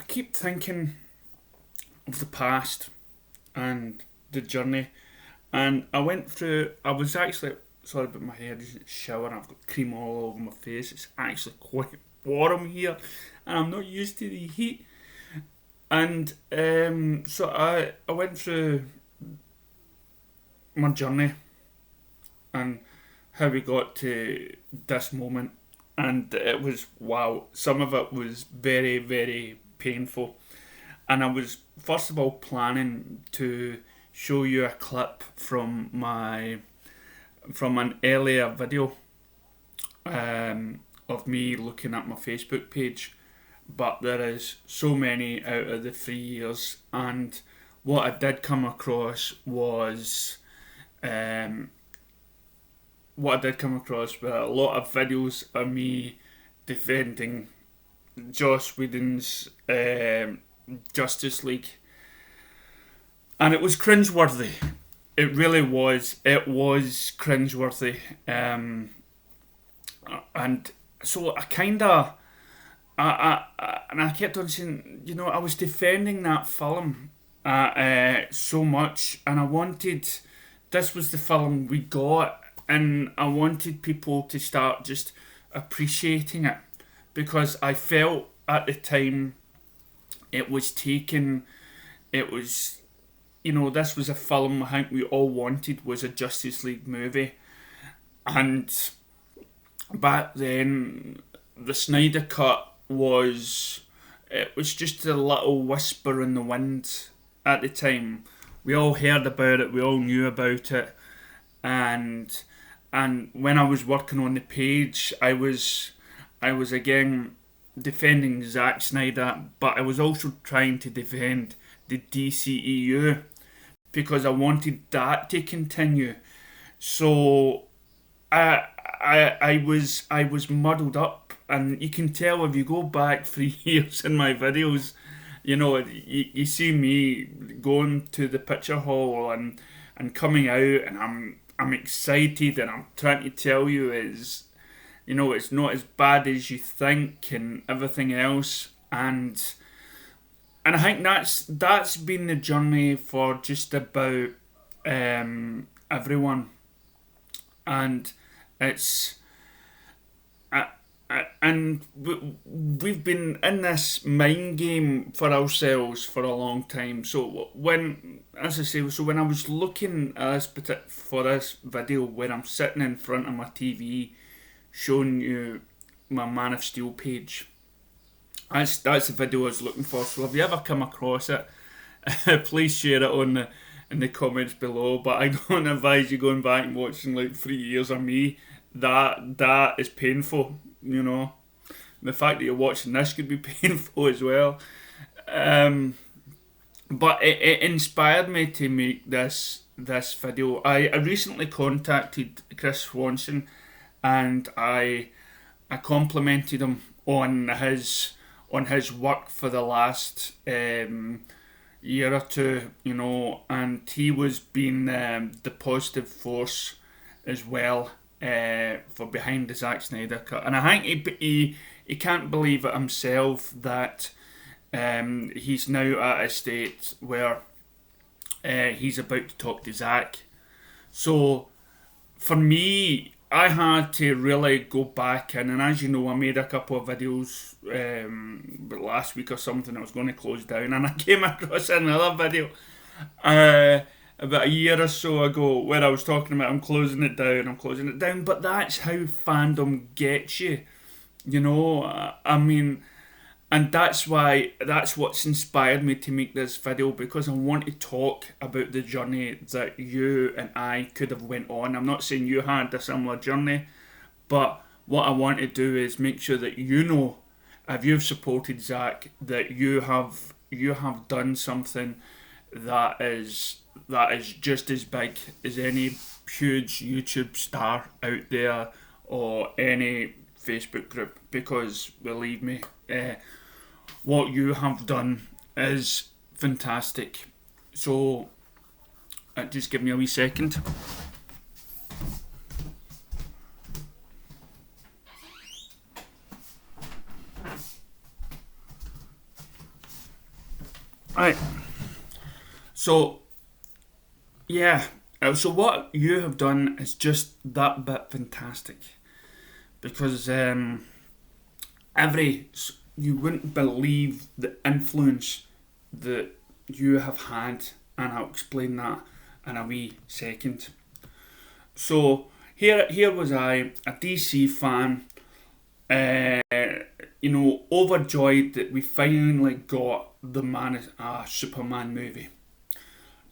keep thinking of the past and the journey. And I was actually, sorry about my hair, just shower, I've got cream all over my face. It's actually quite warm here, and I'm not used to the heat. And so I went through my journey and how we got to this moment. And it was, wow, some of it was very, very painful. And I was, first of all, planning to show you a clip from an earlier video of me looking at my Facebook page, but there is so many out of the 3 years, and what I did come across was were a lot of videos of me defending Joss Whedon's Justice League, and it was cringeworthy. It really was. It was cringeworthy, and so I kept on saying, I was defending that film so much, and I wanted. This was the film we got, and I wanted people to start just appreciating it, because I felt at the time it was taken. It was. This was a film I think we all wanted was a Justice League movie. And back then, the Snyder Cut it was just a little whisper in the wind at the time. We all heard about it, we all knew about it. And when I was working on the page, I was again defending Zack Snyder, but I was also trying to defend the DCEU, because I wanted that to continue. So I was muddled up, and you can tell if you go back 3 years in my videos, you see me going to the picture hall and coming out, and I'm excited, and I'm trying to tell you it's not as bad as you think and everything else. And I think that's been the journey for just about everyone, and it's and we've been in this mind game for ourselves for a long time. So when I was looking at for this video, where I'm sitting in front of my TV, showing you my Man of Steel page. That's the video I was looking for. So if you ever come across it, please share it in the comments below. But I don't advise you going back and watching like 3 years of me. That is painful. The fact that you're watching this could be painful as well. But it inspired me to make this video. I recently contacted Chris Swanson, and I complimented him on his work for the last year or two, and he was being the positive force as well for behind the Zack Snyder Cut. And I think he can't believe it himself that he's now at a state where he's about to talk to Zack. So for me, I had to really go back in, and as you know, I made a couple of videos last week or something. I was going to close down, and I came across another video about a year or so ago where I was talking about I'm closing it down. But that's how fandom gets you, and that's what's inspired me to make this video, because I want to talk about the journey that you and I could have went on. I'm not saying you had a similar journey, but what I want to do is make sure that if you've supported Zack, that you have done something that is just as big as any huge YouTube star out there or any Facebook group, because believe me, what you have done is fantastic. So just give me a wee second. Right. So yeah. So what you have done is just that bit fantastic because every you wouldn't believe the influence that you have had, and I'll explain that in a wee second. So here was I, a DC fan, uh, overjoyed that we finally got the Superman movie,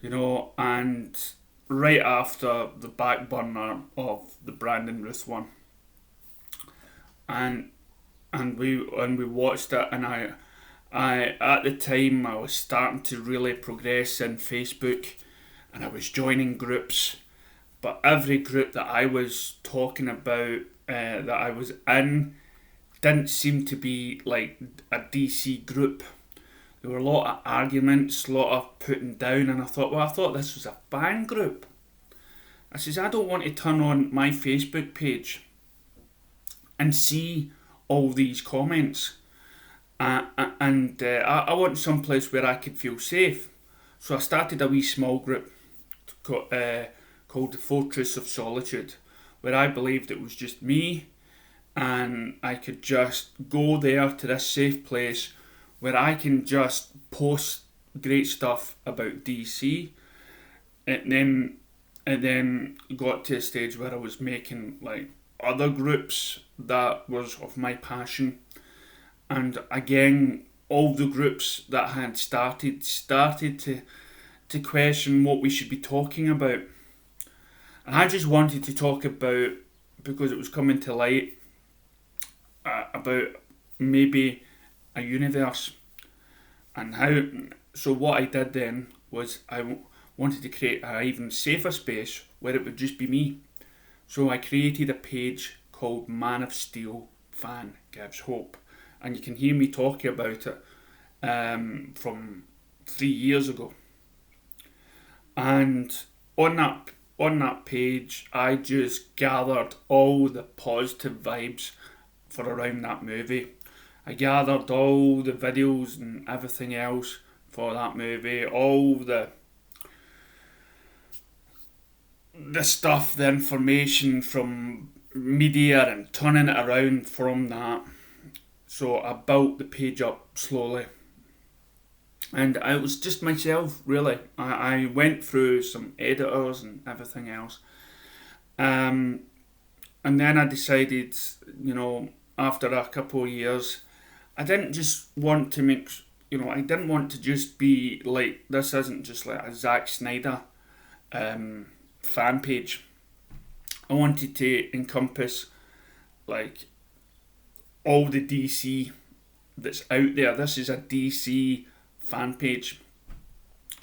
and right after the back burner of the Brandon Ruth one, and we watched it, and I at the time I was starting to really progress in Facebook, and I was joining groups, but every group that I was talking about that I was in didn't seem to be like a DC group. There were a lot of arguments, a lot of putting down, and I thought this was a fan group. I says, I don't want to turn on my Facebook page and see all these comments. I want some place where I could feel safe. So I started a wee small group called the Fortress of Solitude, where I believed it was just me, and I could just go there to this safe place where I can just post great stuff about DC. And then got to a stage where I was making like other groups that was of my passion, and again all the groups that had started to question what we should be talking about. And I just wanted to talk about, because it was coming to light, about maybe a universe, and how. So what I did then was I wanted to create an even safer space where it would just be me. So I created a page called Man of Steel Fan Gives Hope, and you can hear me talking about it from 3 years ago. And on that page, I just gathered all the positive vibes for around that movie. I gathered all the videos and everything else for that movie, all the stuff, the information from media, and turning it around from that. So I built the page up slowly, and I was just myself, really. I went through some editors and everything else, and then I decided, after a couple of years, I didn't just want to make, I didn't want to just be like, this isn't just like a Zack Snyder fan page. I wanted to encompass like all the DC that's out there. This is a DC fan page.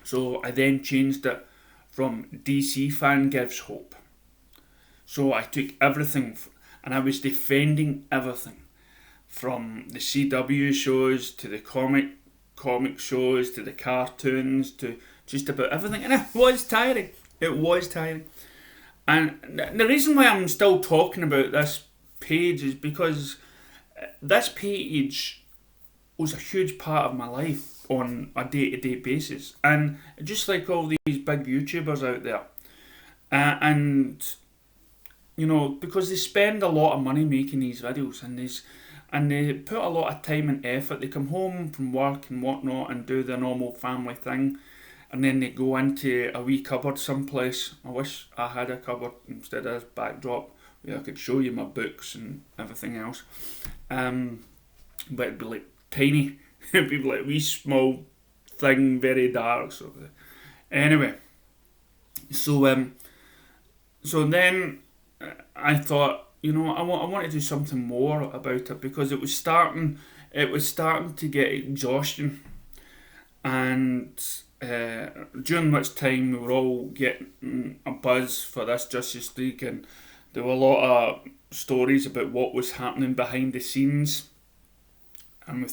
So I then changed it from DC Fan Gives Hope. So I took everything and I was defending everything from the CW shows to the comic shows to the cartoons to just about everything, and it was tiring. And the reason why I'm still talking about this page is because this page was a huge part of my life on a day-to-day basis, and just like all these big YouTubers out there, and because they spend a lot of money making these videos, and they put a lot of time and effort. They come home from work and whatnot and do their normal family thing, and then they go into a wee cupboard someplace. I wish I had a cupboard instead of this backdrop where I could show you my books and everything else. But it'd be like tiny. It'd be like a wee small thing, very dark. So anyway, so then I thought, I want to do something more about it, because it was starting to get exhaustion, and during which time we were all getting a buzz for this Justice League, and there were a lot of stories about what was happening behind the scenes, and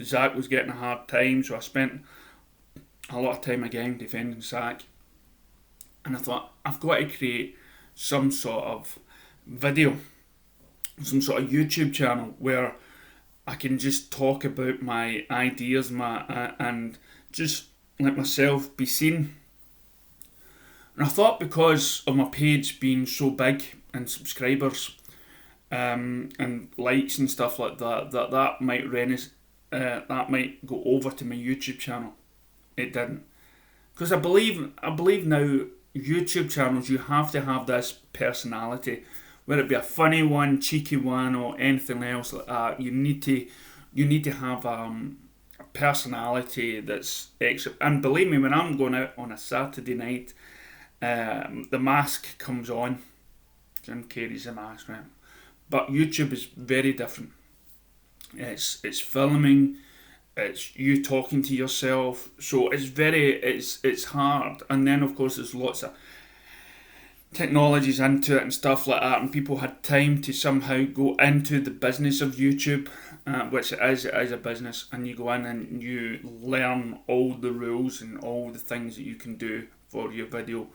Zack was getting a hard time, so I spent a lot of time again defending Zack, and I thought, I've got to create some sort of video, some sort of YouTube channel where I can just talk about my ideas, and just let myself be seen. And I thought because of my page being so big and subscribers and likes and stuff like that, that might go over to my YouTube channel. It didn't, because I believe now YouTube channels, you have to have this personality, whether it be a funny one, cheeky one, or anything else like that. You need to have a personality that's extra. And believe me, when I'm going out on a Saturday night, the mask comes on. Jim Carrey's the mask, right? But YouTube is very different. It's filming, it's you talking to yourself, so it's hard. And then of course there's lots of technologies into it and stuff like that, and people had time to somehow go into the business of YouTube, which it is a business, and you go in and you learn all the rules and all the things that you can do for your video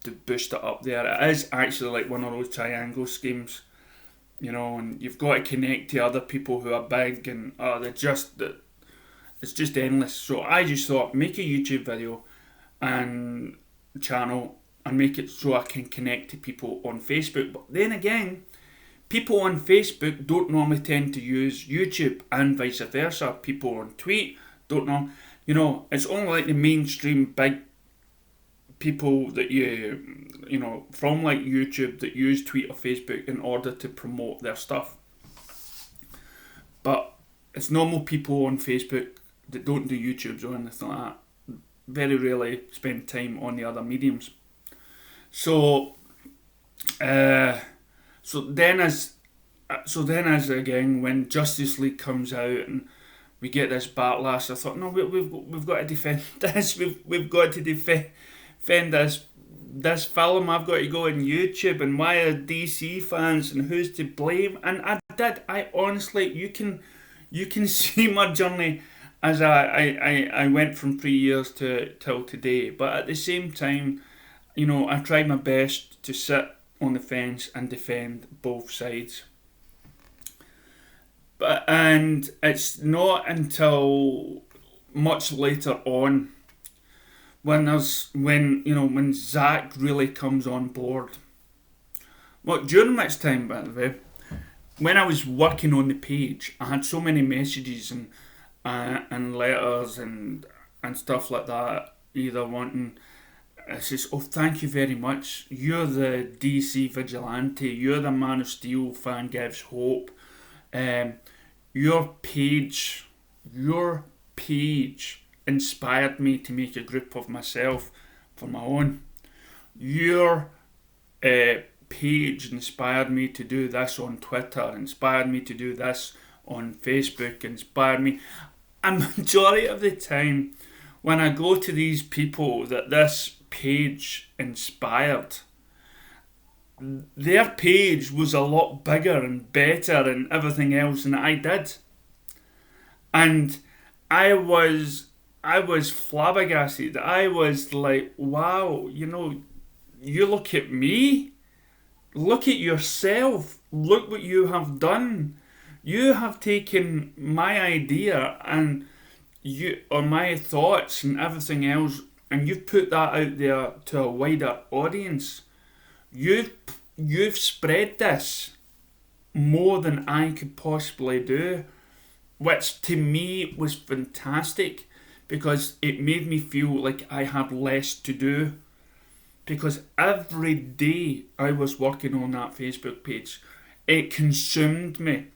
to boost it up there. It is actually like one of those triangle schemes, and you've got to connect to other people who are big, and it's just endless. So I just thought, make a YouTube video and channel and make it so I can connect to people on Facebook. But then again, people on Facebook don't normally tend to use YouTube, and vice versa. People on Tweet don't know. It's only like the mainstream big people that from like YouTube that use Tweet or Facebook in order to promote their stuff. But it's normal people on Facebook that don't do YouTubes or anything like that. Very rarely spend time on the other mediums. So then as again, when Justice League comes out and we get this backlash, I thought, no, we've got to defend this. We've got to defend this film. I've got to go on YouTube, and why are DC fans and who's to blame? And I did. I honestly, you can see my journey as I went from 3 years till today. But at the same time, I tried my best to sit on the fence and defend both sides. And it's not until much later on when Zack really comes on board. Well, during which time, by the way, when I was working on the page, I had so many messages and letters and stuff like that, either wanting. It says, oh, thank you very much. You're the DC vigilante. You're the Man of Steel fan gives hope. Your page inspired me to make a group of myself for my own. Your page inspired me to do this on Twitter, inspired me to do this on Facebook, inspired me. And majority of the time, when I go to these people that this page inspired, their page was a lot bigger and better and everything else than I did. And I was flabbergasted. I was like, wow, you look at me, look at yourself, look what you have done. You have taken my idea and my thoughts and everything else, and you've put that out there to a wider audience. You've spread this more than I could possibly do, which to me was fantastic, because it made me feel like I had less to do, because every day I was working on that Facebook page, it consumed me.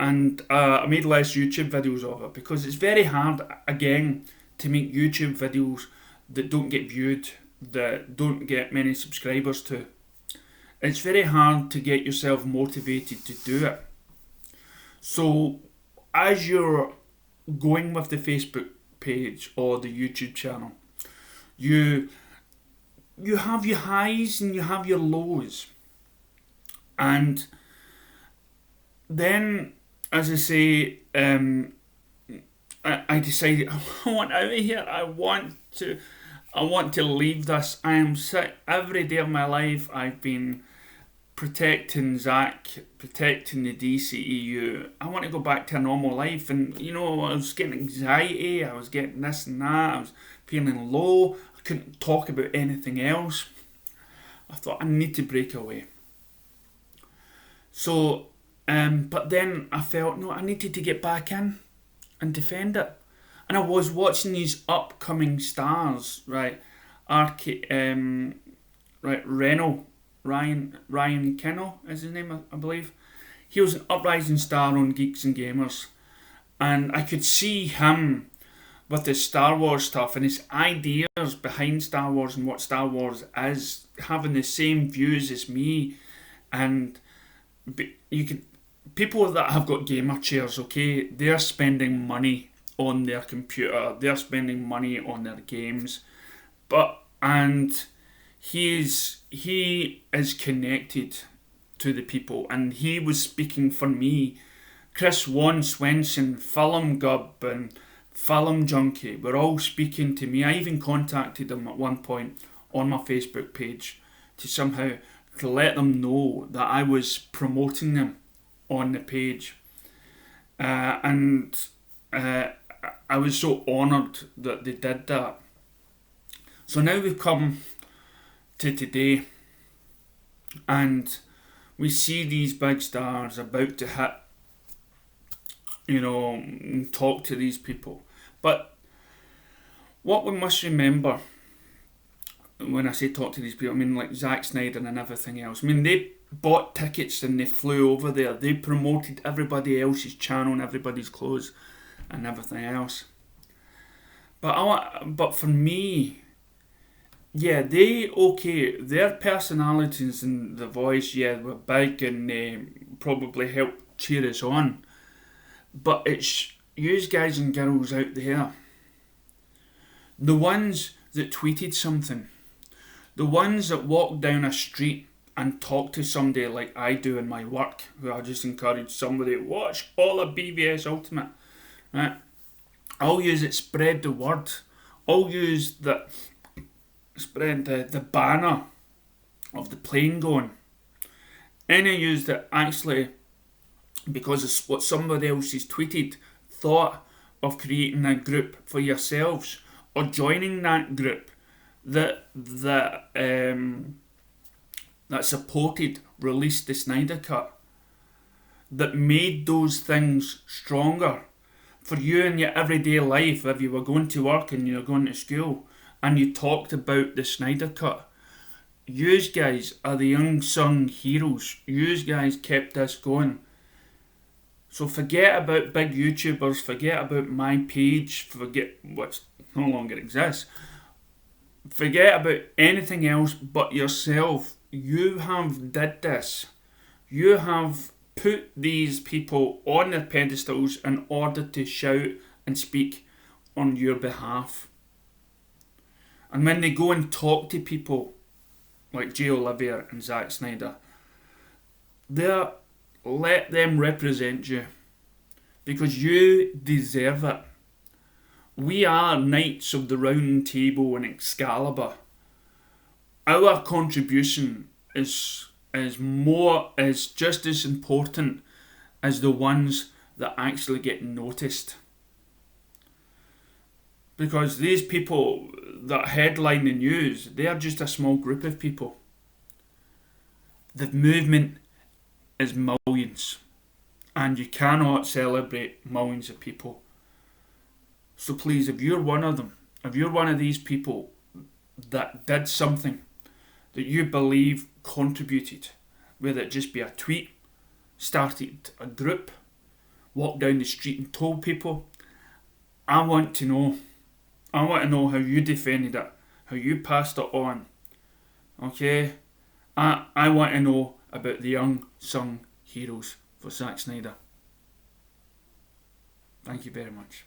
And I made less YouTube videos of it, because it's very hard, again, to make YouTube videos that don't get viewed, that don't get many subscribers to. It's very hard to get yourself motivated to do it. So as you're going with the Facebook page or the YouTube channel, you have your highs and you have your lows. And then, as I say, I decided, I want out of here. I want to leave this. I am sick. Every day of my life I've been protecting Zack, protecting the DCEU. I want to go back to a normal life, and I was getting anxiety, I was getting this and that, I was feeling low, I couldn't talk about anything else. I thought I need to break away. So, but then I felt, no, I needed to get back in and defend it. And I was watching these upcoming stars, right? Ryan Kennel is his name, I believe. He was an uprising star on Geeks and Gamers, and I could see him with his Star Wars stuff and his ideas behind Star Wars and what Star Wars is, having the same views as me. And people that have got gamer chairs, okay, they're spending money on their computer, they're spending money on their games, and he is connected to the people, and he was speaking for me. Chris Wan Swenson, Film Gub, and Film Junkie were all speaking to me. I even contacted them at one point on my Facebook page to let them know that I was promoting them on the page, and I was so honoured that they did that. So now we've come to today, and we see these big stars about to hit, and talk to these people. But what we must remember, when I say talk to these people, I mean like Zack Snyder and everything else. I mean, they bought tickets and they flew over there. They promoted everybody else's channel and everybody's clothes and everything else. But for me, yeah, their personalities and the voice, yeah, were big and they probably helped cheer us on. But it's you guys and girls out there, the ones that tweeted something, the ones that walked down a street and talk to somebody like I do in my work, who I just encourage somebody, watch all of BVS Ultimate, right? I'll use it, spread the word. I'll use spread the banner of the plane going. Any use that actually, because of what somebody else has tweeted, thought of creating a group for yourselves or joining that group that supported, released the Snyder Cut, that made those things stronger for you in your everyday life. If you were going to work and you're going to school and you talked about the Snyder Cut, you guys are the unsung heroes. You guys kept this going. So forget about big YouTubers, forget about my page, forget what no longer exists. Forget about anything else but yourself. You have did this. You have put these people on their pedestals in order to shout and speak on your behalf. And when they go and talk to people like Jay Olivia and Zack Snyder, let them represent you, because you deserve it. We are Knights of the Round Table and Excalibur. Our contribution is just as important as the ones that actually get noticed. Because these people that headline the news, they are just a small group of people. The movement is millions, and you cannot celebrate millions of people. So please, if you're one of them, if you're one of these people that did something that you believe contributed, whether it just be a tweet, started a group, walked down the street and told people, I want to know how you defended it, how you passed it on. Okay? I want to know about the unsung heroes for Zack Snyder. Thank you very much.